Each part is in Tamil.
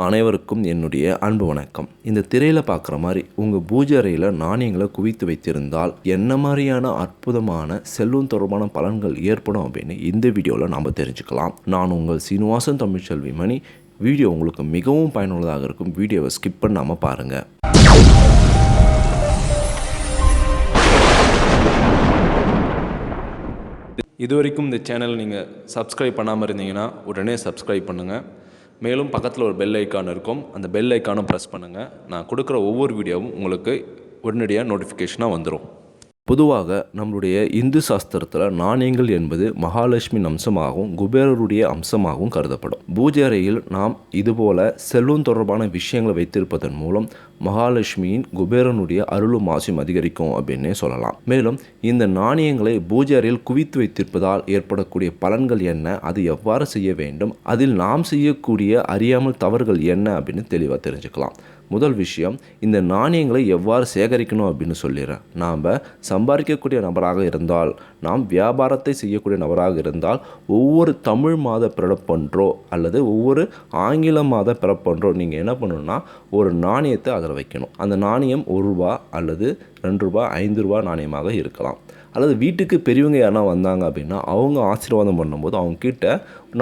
அனைவருக்கும் என்னுடைய அன்பு வணக்கம். இந்த திரையில் பார்க்குற மாதிரி உங்கள் பூஜை அறையில் நாணயங்களை குவித்து வைத்திருந்தால் என்ன மாதிரியான அற்புதமான செல்வம் தொடர்பான பலன்கள் ஏற்படும் அப்படின்னு இந்த வீடியோவில் நாம் தெரிஞ்சுக்கலாம். நான் உங்கள் சீனிவாசன் தமிழ்ச்செல்வி மணி. வீடியோ உங்களுக்கு மிகவும் பயனுள்ளதாக இருக்கும். வீடியோவை ஸ்கிப் பண்ணாமல் பாருங்கள். இதுவரைக்கும் இந்த சேனல் நீங்கள் சப்ஸ்கிரைப் பண்ணாமல் இருந்தீங்கன்னா உடனே சப்ஸ்கிரைப் பண்ணுங்கள். மேலும் பக்கத்தில் ஒரு பெல் ஐக்கான் இருக்கும். அந்த பெல் ஐக்கானும் ப்ரெஸ் பண்ணுங்கள். நான் கொடுக்குற ஒவ்வொரு வீடியோவும் உங்களுக்கு உடனடியாக நோட்டிஃபிகேஷனாக வந்துடும். பொதுவாக நம்மளுடைய இந்து சாஸ்திரத்தில் நாணயங்கள் என்பது மகாலட்சுமியின் அம்சமாகவும் குபேரருடைய அம்சமாகவும் கருதப்படும். பூஜை அறையில் நாம் இதுபோல செல்வம் தொடர்பான விஷயங்களை வைத்திருப்பதன் மூலம் மகாலட்சுமியின் குபேரனுடைய அருளும் ஆசையும் அதிகரிக்கும் அப்படின்னே சொல்லலாம். மேலும் இந்த நாணயங்களை பூஜை அறையில் குவித்து வைத்திருப்பதால் ஏற்படக்கூடிய பலன்கள் என்ன, அது எவ்வாறு செய்ய வேண்டும், அதில் நாம் செய்யக்கூடிய அறியாமல் தவறுகள் என்ன அப்படின்னு தெளிவாக தெரிஞ்சுக்கலாம். முதல் விஷயம், இந்த நாணயங்களை எவ்வாறு சேகரிக்கணும் அப்படின்னு சொல்லிடுறேன். நாம் சம்பாதிக்கக்கூடிய நபராக இருந்தால், நாம் வியாபாரத்தை செய்யக்கூடிய நபராக இருந்தால், ஒவ்வொரு தமிழ் மாத பிறப்பன்றோ அல்லது ஒவ்வொரு ஆங்கில மாத பிறப்பன்றோ நீங்கள் என்ன பண்ணணும்னா ஒரு நாணயத்தை அதில் வைக்கணும். அந்த நாணயம் ₹1 அல்லது ₹2, ₹5 நாணயமாக இருக்கலாம். அல்லது வீட்டுக்கு பெரியவங்க யாரா வந்தாங்க அப்படின்னா அவங்க ஆசீர்வாதம் பண்ணும்போது அவங்கக்கிட்ட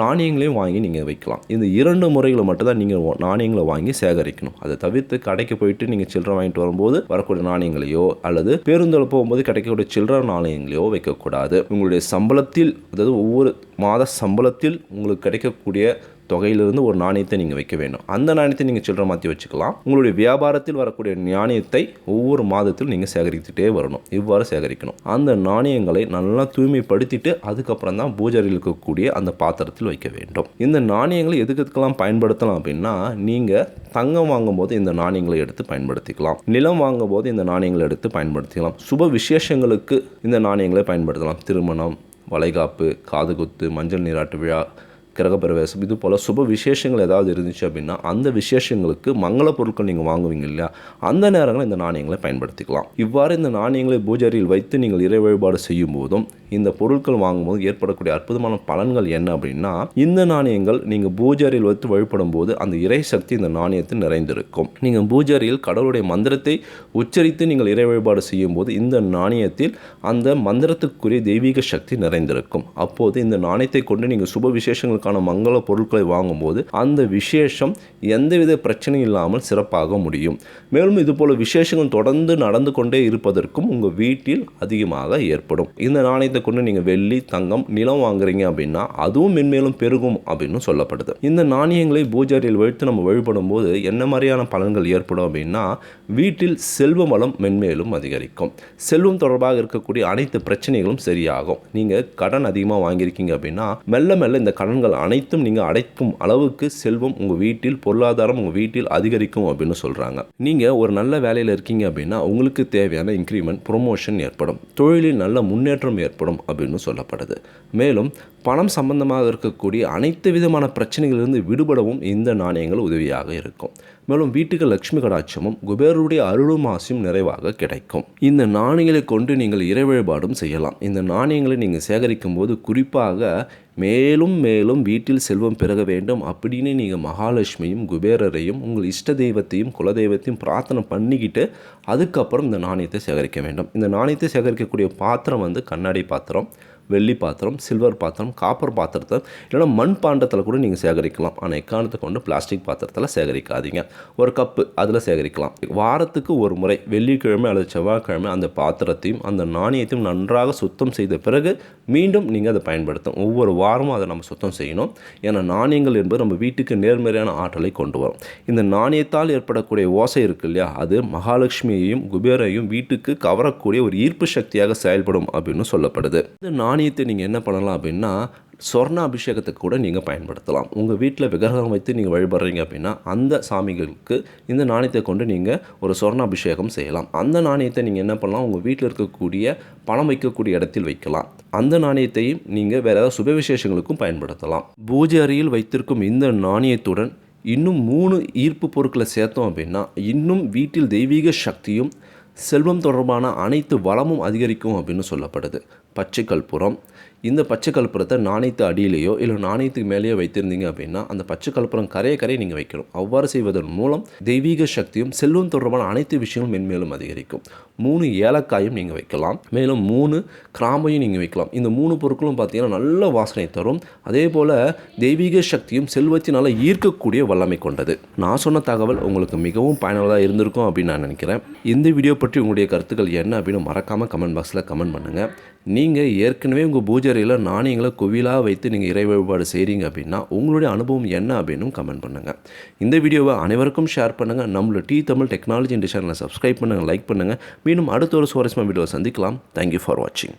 நாணயங்களையும் வாங்கி நீங்கள் வைக்கலாம். இந்த 2 முறைகளை மட்டும்தான் நீங்கள் நாணயங்களை வாங்கி சேகரிக்கணும். அதை தவிர்த்து கடைக்கு போயிட்டு நீங்கள் சில்லறை வாங்கிட்டு வரும்போது வரக்கூடிய நாணயங்களையோ அல்லது பேருந்தில் போகும்போது கிடைக்கக்கூடிய சில்லறை நாணயங்களையோ வைக்கக்கூடாது. உங்களுடைய சம்பளத்தில், அதாவது ஒவ்வொரு மாத சம்பளத்தில் உங்களுக்கு கிடைக்கக்கூடிய தொகையிலிருந்து ஒரு நாணயத்தை நீங்கள் வைக்க வேண்டும். அந்த நாணயத்தை நீங்கள் சில்லறை மாற்றி வச்சுக்கலாம். உங்களுடைய வியாபாரத்தில் வரக்கூடிய நாணயத்தை ஒவ்வொரு மாதத்தில் நீங்கள் சேகரித்துட்டே வரணும். இவ்வாறு சேகரிக்கணும். அந்த நாணயங்களை நல்லா தூய்மைப்படுத்திட்டு அதுக்கப்புறம் தான் பூஜையில் இருக்கக்கூடிய அந்த பாத்திரத்தில் வைக்க வேண்டும். இந்த நாணயங்களை எதுக்கெல்லாம் பயன்படுத்தலாம் அப்படின்னா, நீங்கள் தங்கம் வாங்கும் போது இந்த நாணயங்களை எடுத்து பயன்படுத்திக்கலாம். நிலம் வாங்கும் போது இந்த நாணயங்களை எடுத்து பயன்படுத்திக்கலாம். சுப விசேஷங்களுக்கு இந்த நாணயங்களை பயன்படுத்தலாம். திருமணம், வளைகாப்பு, காதுகுத்து, மஞ்சள் நீராட்டு விழா, கிரகப்பிரவேசம், இது போல் சுப விசேஷங்கள் ஏதாவது இருந்துச்சு அப்படின்னா அந்த விசேஷங்களுக்கு மங்கள பொருட்கள் நீங்கள் வாங்குவீங்க இல்லையா, அந்த நேரங்களில் இந்த நாணயங்களை பயன்படுத்திக்கலாம். இவ்வாறு இந்த நாணயங்களை பூஜையில் வைத்து நீங்கள் இறை வழிபாடு செய்யும் போதும் இந்த பொருட்கள் வாங்கும்போது ஏற்படக்கூடிய அற்புதமான பலன்கள் என்ன அப்படின்னா, இந்த நாணயங்கள் நீங்கள் பூஜையில் வைத்து வழிபடும் போது அந்த இறை சக்தி இந்த நாணயத்தில் நிறைந்திருக்கும். நீங்கள் பூஜையில் கடவுளுடைய மந்திரத்தை உச்சரித்து நீங்கள் இறை வழிபாடு செய்யும் போது இந்த நாணயத்தில் அந்த மந்திரத்துக்குரிய தெய்வீக சக்தி நிறைந்திருக்கும். அப்போது இந்த நாணயத்தை கொண்டு நீங்கள் சுப விசேஷங்கள் மங்கள பொருட்களை வாங்கும்போது அந்த விசேஷம் எந்தவித பிரச்சனையும் இல்லாமல் சிறப்பாக முடியும். மேலும் இதுபோல விசேஷங்கள் தொடர்ந்து நடந்து கொண்டே இருப்பதற்கும் உங்கள் வீட்டில் அதிகமாக ஏற்படும். இந்த நாணயத்தை கொண்டு நீங்கள் வெள்ளி, தங்கம், நிலம் வாங்குறீங்க அப்படின்னா அதுவும் மென்மேலும் பெருகும் அப்படின்னு சொல்லப்படுது. இந்த நாணயங்களை பூஜையில் வைத்து நம்ம வழிபடும் போது என்ன மாதிரியான பலன்கள் ஏற்படும் அப்படின்னா, வீட்டில் செல்வ வளம் மென்மேலும் அதிகரிக்கும். செல்வம் தொடர்பாக இருக்கக்கூடிய அனைத்து பிரச்சனைகளும் சரியாகும். நீங்கள் கடன் அதிகமாக வாங்கியிருக்கீங்க அப்படின்னா மெல்ல மெல்ல இந்த கடன்கள் அனைத்தும் நீங்கள் அடைக்கும் அளவுக்கு செல்வம் உங்கள் வீட்டில், பொருளாதாரம் உங்கள் வீட்டில் அதிகரிக்கும் அப்படின்னு சொல்கிறாங்க. நீங்கள் ஒரு நல்ல வேலையில் இருக்கீங்க அப்படின்னா உங்களுக்கு தேவையான இன்க்ரிமெண்ட், ப்ரொமோஷன் ஏற்படும். தொழிலில் நல்ல முன்னேற்றம் ஏற்படும் அப்படின்னு சொல்லப்படுது. மேலும் பணம் சம்பந்தமாக இருக்கக்கூடிய அனைத்து விதமான பிரச்சனைகளிலிருந்து விடுபடவும் இந்த நாணயங்கள் உதவியாக இருக்கும். மேலும் வீட்டுக்கு லட்சுமி கடாட்சமும் குபேரருடைய அருளும் ஆசையும் நிறைவாக கிடைக்கும். இந்த நாணயங்களை கொண்டு நீங்கள் இறை வழிபாடும் செய்யலாம். இந்த நாணயங்களை நீங்கள் சேகரிக்கும் போது குறிப்பாக மேலும் மேலும் வீட்டில் செல்வம் பெருக வேண்டும் அப்படின்னு நீங்கள் மகாலட்சுமியும் குபேரரையும் உங்கள் இஷ்ட தெய்வத்தையும் குலதெய்வத்தையும் பிரார்த்தனை பண்ணிக்கிட்டு அதுக்கப்புறம் இந்த நாணயத்தை சேகரிக்க வேண்டும். இந்த நாணயத்தை சேகரிக்கக்கூடிய பாத்திரம் கண்ணாடி பாத்திரம், வெள்ளி பாத்திரம், சில்வர் பாத்திரம், காப்பர் பாத்திரத்தை இல்லைனா மண் பாண்டத்தில் கூட நீங்கள் சேகரிக்கலாம். ஆனால் எக்காரணத்தை கொண்டு பிளாஸ்டிக் பாத்திரத்தில் சேகரிக்காதீங்க. ஒரு கப்பு அதில் சேகரிக்கலாம். வாரத்துக்கு ஒரு முறை வெள்ளிக்கிழமை அல்லது செவ்வாய்க்கிழமை அந்த பாத்திரத்தையும் அந்த நாணயத்தையும் நன்றாக சுத்தம் செய்த பிறகு மீண்டும் நீங்கள் அதை பயன்படுத்தும். ஒவ்வொரு வாரமும் அதை நம்ம சுத்தம் செய்யணும். ஏன்னா நாணயங்கள் என்பது நம்ம வீட்டுக்கு நேர்மறையான ஆற்றலை கொண்டு வரும். இந்த நாணயத்தால் ஏற்படக்கூடிய ஓசை இருக்கு இல்லையா, அது மகாலட்சுமியையும் குபேரையும் வீட்டுக்கு கவரக்கூடிய ஒரு ஈர்ப்பு சக்தியாக செயல்படும் அப்படின்னு சொல்லப்படுது. இந்த நாணயத்தை நீங்கள் என்ன பண்ணலாம் அப்படின்னா சொர்ண அபிஷேகத்துக்கு கூட நீங்கள் பயன்படுத்தலாம். உங்கள் வீட்டில் விக்கிரகம் வைத்து நீங்கள் வழிபடுறீங்க அப்படின்னா அந்த சாமிகளுக்கு இந்த நாணயத்தை கொண்டு நீங்கள் ஒரு சொர்ண அபிஷேகம் செய்யலாம். அந்த நாணயத்தை நீங்கள் என்ன பண்ணலாம், உங்கள் வீட்டில் இருக்கக்கூடிய பணம் வைக்கக்கூடிய இடத்தில் வைக்கலாம். அந்த நாணயத்தையும் நீங்கள் வேறு ஏதாவது சுப விசேஷங்களுக்கும் பயன்படுத்தலாம். பூஜை அறையில் வைத்திருக்கும் இந்த நாணயத்துடன் இன்னும் 3 ஈர்ப்பு பொருட்களை சேர்த்தோம் அப்படின்னா இன்னும் வீட்டில் தெய்வீக சக்தியும் செல்வம் தொடர்பான அனைத்து வளமும் அதிகரிக்கும் அப்படின்னு சொல்லப்படுது. பச்சை கற்பூரம். இந்த பச்சை கற்பூரத்தை நாணயத்து அடியிலேயோ இல்லை நாணயத்துக்கு மேலேயோ வைத்திருந்தீங்க அப்படின்னா அந்த பச்சை கற்பூரம் கரையை நீங்கள் வைக்கணும். அவ்வாறு செய்வதன் மூலம் தெய்வீக சக்தியும் செல்வம் தொடர்பான அனைத்து விஷயங்களும் மென்மேலும் அதிகரிக்கும். 3 ஏலக்காயும் நீங்கள் வைக்கலாம். மேலும் 3 கிராம்பையும் நீங்கள் வைக்கலாம். இந்த 3 பொருட்களும் பார்த்தீங்கன்னா நல்ல வாசனை தரும். அதே போல் தெய்வீக சக்தியும் செல்வத்தினால் ஈர்க்கக்கூடிய வல்லமை கொண்டது. நான் சொன்ன தகவல் உங்களுக்கு மிகவும் பயனுள்ளதாக இருந்திருக்கும் அப்படின்னு நான் நினைக்கிறேன். இந்த வீடியோ பற்றி உங்களுடைய கருத்துக்கள் என்ன அப்படின்னு மறக்காமல் கமெண்ட் பாக்ஸில் கமெண்ட் பண்ணுங்கள். நீங்கள் ஏற்கனவே உங்கள் பூஜையில் நாணயங்களை குவிலாக வைத்து நீங்கள் இறை வழிபாடு செய்கிறீங்க அப்படின்னா உங்களுடைய அனுபவம் என்ன அப்படின்னு கமெண்ட் பண்ணுங்கள். இந்த வீடியோவை அனைவருக்கும் ஷேர் பண்ணுங்கள். நம்மளோட தமிழ் டெக்னாலஜி சேனலை சப்ஸ்கிரைப் பண்ணுங்கள், லைக் பண்ணுங்கள். மீண்டும் அடுத்த ஒரு சுவாரஸ்யமான வீடியோவை சந்திக்கலாம். தேங்க்யூ ஃபார் வாட்சிங்.